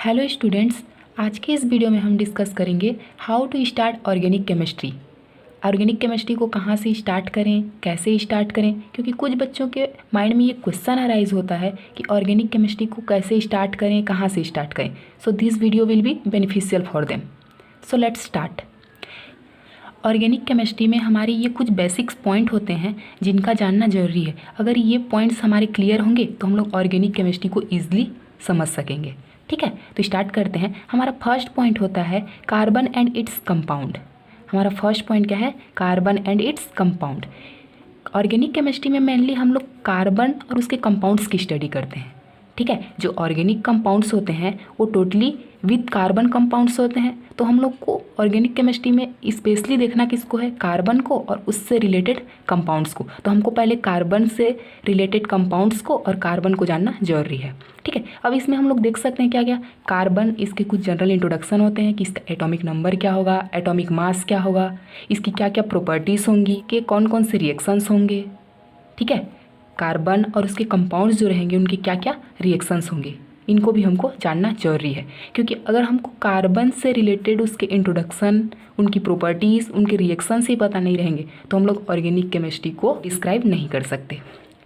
Hello students, आज के इस वीडियो में हम डिस्कस करेंगे how to start organic chemistry. Organic chemistry को कहाँ से स्टार्ट करें, कैसे स्टार्ट करें, क्योंकि कुछ बच्चों के माइंड में ये क्वेश्चन अराइज होता है कि ऑर्गेनिक केमिस्ट्री को कैसे स्टार्ट करें, कहाँ से स्टार्ट करें। So this video will be beneficial for them. So let's start. Organic chemistry में हमारे ये कुछ बेसिक्स पॉइंट होते हैं जिनका जानना जरूरी है। अगर ये पॉइंट्स हमारे क्लियर होंगे तो हम लोग ऑर्गेनिक केमिस्ट्री को ईजिली समझ सकेंगे। ठीक है, तो स्टार्ट करते हैं। हमारा फर्स्ट पॉइंट होता है कार्बन एंड इट्स कंपाउंड। हमारा फर्स्ट पॉइंट क्या है? Carbon and its compound. Organic chemistry में मेनली हम लोग कार्बन और उसके कंपाउंड्स की स्टडी करते हैं। ठीक है, जो ऑर्गेनिक कंपाउंड्स होते हैं वो टोटली विद कार्बन कंपाउंड्स होते हैं। तो हम लोग को ऑर्गेनिक केमिस्ट्री में स्पेशली देखना किसको है? कार्बन को और उससे रिलेटेड कंपाउंड्स को। तो हमको पहले कार्बन से रिलेटेड कंपाउंड्स को और कार्बन को जानना जरूरी है। ठीक है, अब इसमें हम लोग देख सकते हैं क्या क्या कार्बन, इसके कुछ जनरल इंट्रोडक्शन होते हैं कि इसका एटॉमिक नंबर क्या होगा, एटॉमिक मास क्या होगा, इसकी क्या क्या प्रॉपर्टीज़ होंगी, कि कौन कौन से रिएक्शंस होंगे। ठीक है, कार्बन और उसके कंपाउंड्स जो रहेंगे उनके क्या क्या रिएक्शंस होंगे, इनको भी हमको जानना जरूरी है। क्योंकि अगर हमको कार्बन से रिलेटेड उसके इंट्रोडक्शन, उनकी प्रॉपर्टीज़, उनके रिएक्शंस ही पता नहीं रहेंगे तो हम लोग ऑर्गेनिक केमिस्ट्री को डिस्क्राइब नहीं कर सकते।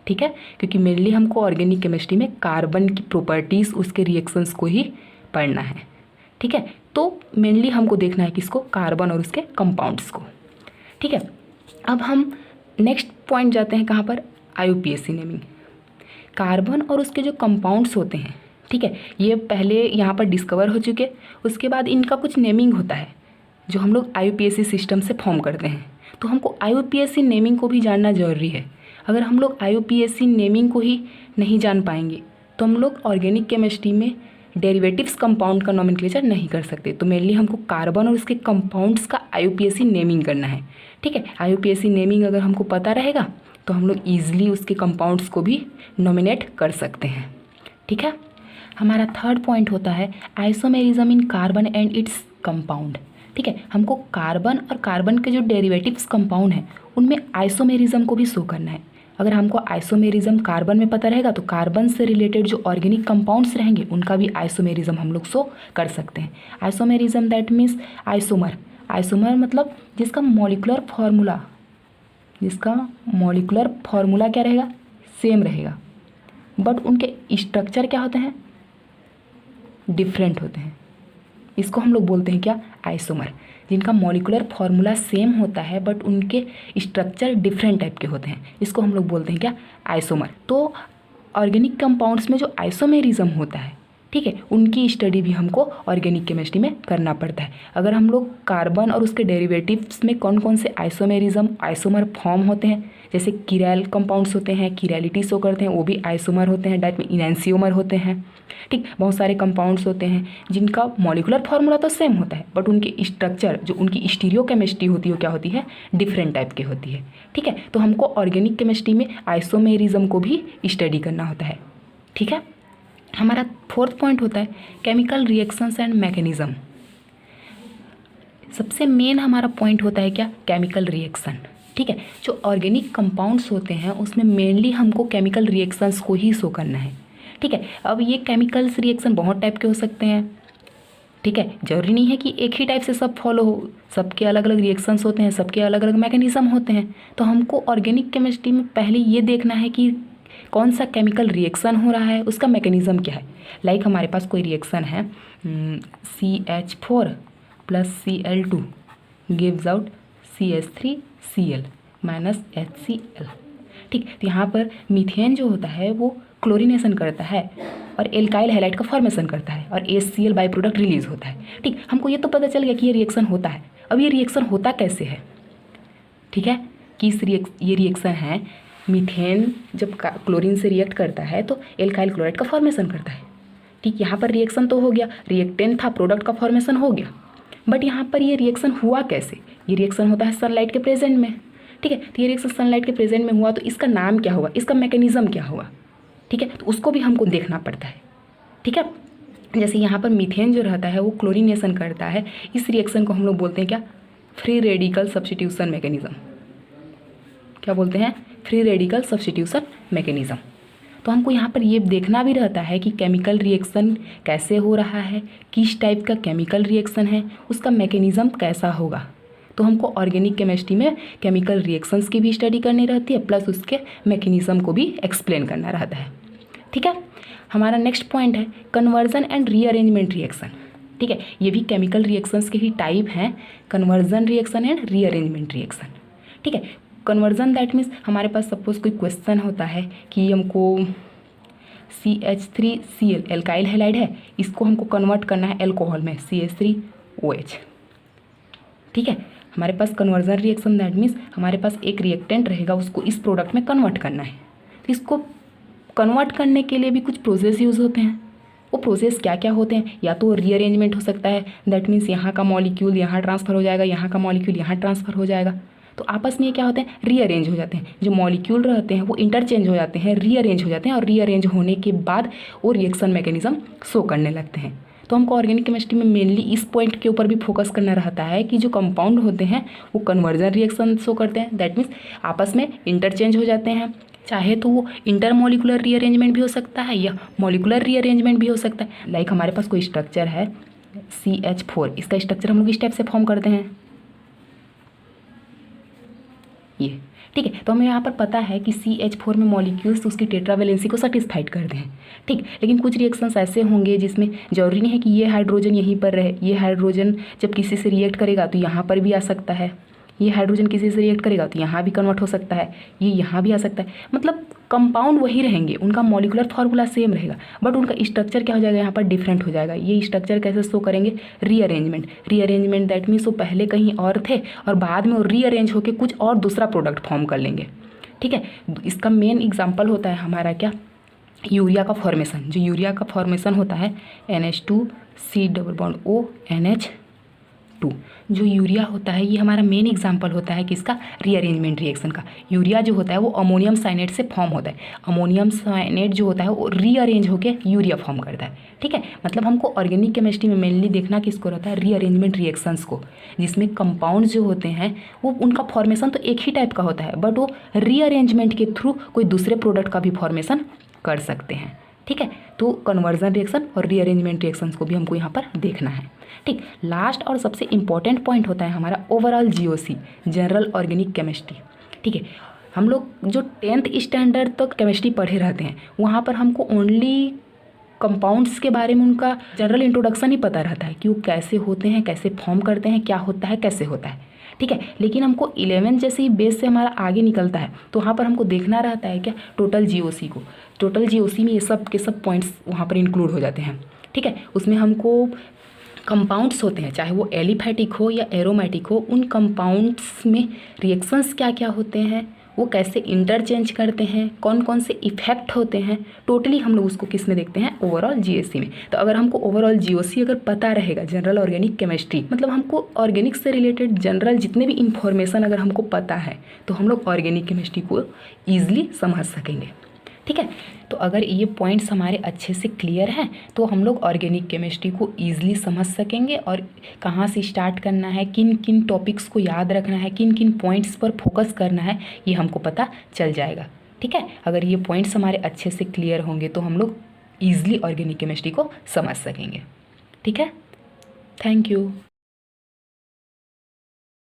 ठीक है, क्योंकि मेनली हमको ऑर्गेनिक केमिस्ट्री में कार्बन की प्रॉपर्टीज़, उसके रिएक्शंस को ही पढ़ना है। ठीक है, तो मेनली हमको देखना है किसको? कार्बन और उसके कंपाउंड्स को। ठीक है, अब हम नेक्स्ट पॉइंट जाते हैं कहाँ पर? IUPAC naming. कार्बन और उसके जो कंपाउंड्स होते हैं, ठीक है, ये पहले यहाँ पर डिस्कवर हो चुके, उसके बाद इनका कुछ नेमिंग होता है जो हम लोग IUPAC सिस्टम से फॉर्म करते हैं। तो हमको IUPAC नेमिंग को भी जानना जरूरी है। अगर हम लोग IUPAC नेमिंग को ही नहीं जान पाएंगे तो हम लोग ऑर्गेनिक केमिस्ट्री में डेरिवेटिव्स कंपाउंड का नोमेनक्लेचर नहीं कर सकते। तो मेनली हमको कार्बन और उसके कंपाउंड्स का IUPAC नेमिंग करना है। ठीक है, IUPAC नेमिंग अगर हमको पता रहेगा तो हम लोग ईजिली उसके कंपाउंड्स को भी नॉमिनेट कर सकते हैं। ठीक है, हमारा थर्ड पॉइंट होता है isomerism in carbon and its compound. ठीक है, हमको कार्बन और कार्बन के जो डेरिवेटिव्स कंपाउंड हैं उनमें आइसोमेरिज्म को भी शो करना है। अगर हमको आइसोमेरिज्म कार्बन में पता रहेगा तो कार्बन से रिलेटेड जो ऑर्गेनिक कंपाउंड्स रहेंगे उनका भी आइसोमेरिज्म हम लोग शो कर सकते हैं। Isomerism that means isomer. Isomer मतलब जिसका मॉलिक्यूलर फार्मूला क्या रहेगा? सेम रहेगा, बट उनके स्ट्रक्चर क्या होते हैं? डिफरेंट होते हैं। इसको हम लोग बोलते हैं क्या? आइसोमर। जिनका मॉलिक्यूलर फार्मूला सेम होता है बट उनके स्ट्रक्चर डिफरेंट टाइप के होते हैं, इसको हम लोग बोलते हैं क्या? आइसोमर। तो ऑर्गेनिक कंपाउंड्स में जो आइसोमेरिज्म होता है, ठीक है, उनकी स्टडी भी हमको ऑर्गेनिक केमिस्ट्री में करना पड़ता है। अगर हम लोग कार्बन और उसके डेरिवेटिव्स में कौन कौन से आइसोमर फॉर्म होते हैं, जैसे किरैल कंपाउंड्स होते हैं, किरैलिटी शो करते हैं, वो भी आइसोमर होते हैं, डाइट में इनैंसियोमर होते हैं। ठीक, बहुत सारे कंपाउंड्स होते हैं जिनका मॉलिक्यूलर फार्मूला तो सेम होता है बट उनकी स्ट्रक्चर, जो उनकी स्टीरियोकेमिस्ट्री होती है, वो क्या होती है? डिफरेंट टाइप की होती है। ठीक है, तो हमको ऑर्गेनिक केमिस्ट्री में आइसोमेरिज्म को भी स्टडी करना होता है। ठीक है, हमारा फोर्थ पॉइंट होता है केमिकल रिएक्शंस एंड मैकेनिज्म। सबसे मेन हमारा पॉइंट होता है क्या? Chemical reaction. ठीक है, जो ऑर्गेनिक कंपाउंड्स होते हैं उसमें मेनली हमको केमिकल रिएक्शंस को ही शो करना है। ठीक है, अब ये केमिकल्स रिएक्शन बहुत टाइप के हो सकते हैं। ठीक है, जरूरी नहीं है कि एक ही टाइप से सब फॉलो हो, सबके अलग अलग रिएक्शंस होते हैं, सबके अलग अलग मैकेनिज्म होते हैं। तो हमको ऑर्गेनिक केमिस्ट्री में पहले ये देखना है कि कौन सा केमिकल रिएक्शन हो रहा है, उसका मैकेनिज्म क्या है। लाइक हमारे पास कोई रिएक्शन है, CH4 + Cl2 gives out CH3Cl - HCl। ठीक, तो यहाँ पर मीथेन जो होता है वो क्लोरीनेशन करता है और एल्काइल हैलाइड का फॉर्मेशन करता है और HCl बाई प्रोडक्ट रिलीज होता है। ठीक, हमको ये तो पता चल गया कि ये रिएक्शन होता है। अब ये रिएक्शन होता कैसे है? ठीक है, कि ये रिएक्शन है, मीथेन जब क्लोरीन से रिएक्ट करता है तो एल्काइल क्लोराइड का फॉर्मेशन करता है। ठीक, यहाँ पर रिएक्शन तो हो गया, रिएक्टेंट था, प्रोडक्ट का फॉर्मेशन हो गया, बट यहाँ पर ये रिएक्शन हुआ कैसे? ये रिएक्शन होता है सनलाइट के प्रेजेंट में। ठीक है, तो ये रिएक्शन सनलाइट के प्रेजेंट में हुआ तो इसका नाम क्या हुआ, इसका मैकेनिज्म क्या हुआ? ठीक है, तो उसको भी हमको देखना पड़ता है। ठीक है, जैसे यहाँ पर मीथेन जो रहता है वो क्लोरीनेशन करता है, इस रिएक्शन को हम लोग बोलते हैं क्या? Free radical substitution mechanism. क्या बोलते हैं? Free radical substitution mechanism. तो हमको यहाँ पर ये देखना भी रहता है कि केमिकल रिएक्शन कैसे हो रहा है, किस टाइप का केमिकल रिएक्शन है, उसका मैकेनिज़्म कैसा होगा। तो हमको ऑर्गेनिक केमिस्ट्री में केमिकल रिएक्शंस की भी स्टडी करनी रहती है, प्लस उसके मैकेनिज़्म को भी एक्सप्लेन करना रहता है। ठीक है, हमारा नेक्स्ट पॉइंट है कन्वर्जन एंड रीअरेंजमेंट रिएक्शन। ठीक है, ये भी केमिकल रिएक्शंस के ही टाइप हैं, conversion reaction and rearrangement reaction. ठीक है, कन्वर्जन दैट मीन्स हमारे पास सपोज कोई क्वेश्चन होता है कि हमको CH3Cl एल्काइल हैलाइड है, इसको हमको कन्वर्ट करना है अल्कोहल में CH3OH। ठीक है, हमारे पास कन्वर्जन रिएक्शन दैट मीन्स हमारे पास एक रिएक्टेंट रहेगा, उसको इस प्रोडक्ट में कन्वर्ट करना है। तो इसको कन्वर्ट करने के लिए भी कुछ प्रोसेस यूज़ होते हैं। वो प्रोसेस क्या क्या होते हैं, या तो रीअरेंजमेंट हो सकता है, दैट मीन्स यहाँ का मॉलिक्यूल यहाँ ट्रांसफ़र हो जाएगा, यहाँ का मॉलिक्यूल यहाँ ट्रांसफ़र हो जाएगा। तो आपस में ये क्या होते हैं, रीअरेंज हो जाते हैं। जो मॉलिक्यूल रहते हैं वो इंटरचेंज हो जाते हैं, रीअरेंज हो जाते हैं, और रीअरेंज होने के बाद वो रिएक्शन मैकेनिज्म शो करने लगते हैं। तो हमको ऑर्गेनिक केमिस्ट्री में मेनली इस पॉइंट के ऊपर भी फोकस करना रहता है कि जो कंपाउंड होते हैं वो कन्वर्जन रिएक्शन शो करते हैं, दैट मीन्स आपस में इंटरचेंज हो जाते हैं। चाहे तो वो इंटरमोलिकुलर रीअरेंजमेंट भी हो सकता है या मॉलिकुलर रीअरेंजमेंट भी हो सकता है। लाइक हमारे पास कोई स्ट्रक्चर है CH4, इसका स्ट्रक्चर हम लोग इस टाइप से फॉर्म करते हैं, ये। ठीक है, तो हमें यहाँ पर पता है कि CH4 में मॉलिक्यूल्स उसकी टेट्रावेलेंसी को सेटिस्फाइड करते हैं। ठीक, लेकिन कुछ रिएक्शंस ऐसे होंगे जिसमें ज़रूरी नहीं है कि ये हाइड्रोजन यहीं पर रहे। ये हाइड्रोजन जब किसी से रिएक्ट करेगा तो यहाँ पर भी आ सकता है, ये हाइड्रोजन किसी से रिएक्ट करेगा तो यहाँ भी कन्वर्ट हो सकता है, ये यहाँ भी आ सकता है। मतलब कंपाउंड वही रहेंगे, उनका मॉलिकुलर फार्मूला सेम रहेगा, बट उनका स्ट्रक्चर क्या हो जाएगा, यहाँ पर डिफरेंट हो जाएगा। ये स्ट्रक्चर कैसे शो करेंगे, रीअरेंजमेंट दैट मीन्स वो पहले कहीं और थे और बाद में वो रीअरेंज होकर कुछ और दूसरा प्रोडक्ट फॉर्म कर लेंगे। ठीक है, इसका मेन एग्जाम्पल होता है हमारा क्या, यूरिया का फॉर्मेशन। जो यूरिया का फॉर्मेशन होता है NH2C+O NH2, जो यूरिया होता है ये हमारा मेन एग्जाम्पल होता है किसका, रीअरेंजमेंट रिएक्शन का। यूरिया जो होता है वो अमोनियम साइनेट से फॉर्म होता है, अमोनियम साइनेट जो होता है वो रीअरेंज होकर यूरिया फॉर्म करता है। ठीक है, मतलब हमको ऑर्गेनिक केमिस्ट्री में मेनली देखना किसको रहता है, रीअरेंजमेंट रिएक्शंस को, जिसमें कंपाउंड जो होते हैं वो उनका फॉर्मेशन तो एक ही टाइप का होता है, बट वो रीअरेंजमेंट के थ्रू कोई दूसरे प्रोडक्ट का भी फॉर्मेशन कर सकते हैं। ठीक है, तो कन्वर्जन रिएक्शन और रीअरेंजमेंट रिएक्शंस को भी हमको यहाँ पर देखना है। ठीक, लास्ट और सबसे इम्पॉर्टेंट पॉइंट होता है हमारा overall GOC, general organic chemistry. ठीक है, हम लोग जो 10th स्टैंडर्ड तक केमिस्ट्री पढ़े रहते हैं वहाँ पर हमको ओनली कंपाउंड्स के बारे में उनका जनरल इंट्रोडक्शन ही पता रहता है कि वो कैसे होते हैं, कैसे फॉर्म करते हैं, क्या होता है, कैसे होता है। ठीक है, लेकिन हमको 11 जैसे ही बेस से हमारा आगे निकलता है तो वहाँ पर हमको देखना रहता है क्या, टोटल GOC को। टोटल GOC में ये सब के सब पॉइंट्स वहाँ पर इंक्लूड हो जाते हैं। ठीक है, उसमें हमको कंपाउंड्स होते हैं, चाहे वो एलिफैटिक हो या एरोमेटिक हो, उन कंपाउंड्स में रिएक्शंस क्या क्या होते हैं, वो कैसे इंटरचेंज करते हैं, कौन कौन से इफेक्ट होते हैं, टोटली हम लोग उसको किस में देखते हैं, ओवरऑल GOC में। तो अगर हमको ओवरऑल GOC अगर पता रहेगा, जनरल ऑर्गेनिक केमिस्ट्री, मतलब हमको ऑर्गेनिक से रिलेटेड जनरल जितने भी इंफॉर्मेशन अगर हमको पता है तो हम लोग ऑर्गेनिक केमिस्ट्री को ईजिली समझ सकेंगे। ठीक है, तो अगर ये पॉइंट्स हमारे अच्छे से क्लियर हैं तो हम लोग ऑर्गेनिक केमिस्ट्री को ईजिली समझ सकेंगे, और कहाँ से स्टार्ट करना है, किन किन टॉपिक्स को याद रखना है, किन किन पॉइंट्स पर फोकस करना है, ये हमको पता चल जाएगा। ठीक है, अगर ये पॉइंट्स हमारे अच्छे से क्लियर होंगे तो हम लोग ईजिली ऑर्गेनिक केमिस्ट्री को समझ सकेंगे। ठीक है, थैंक यू।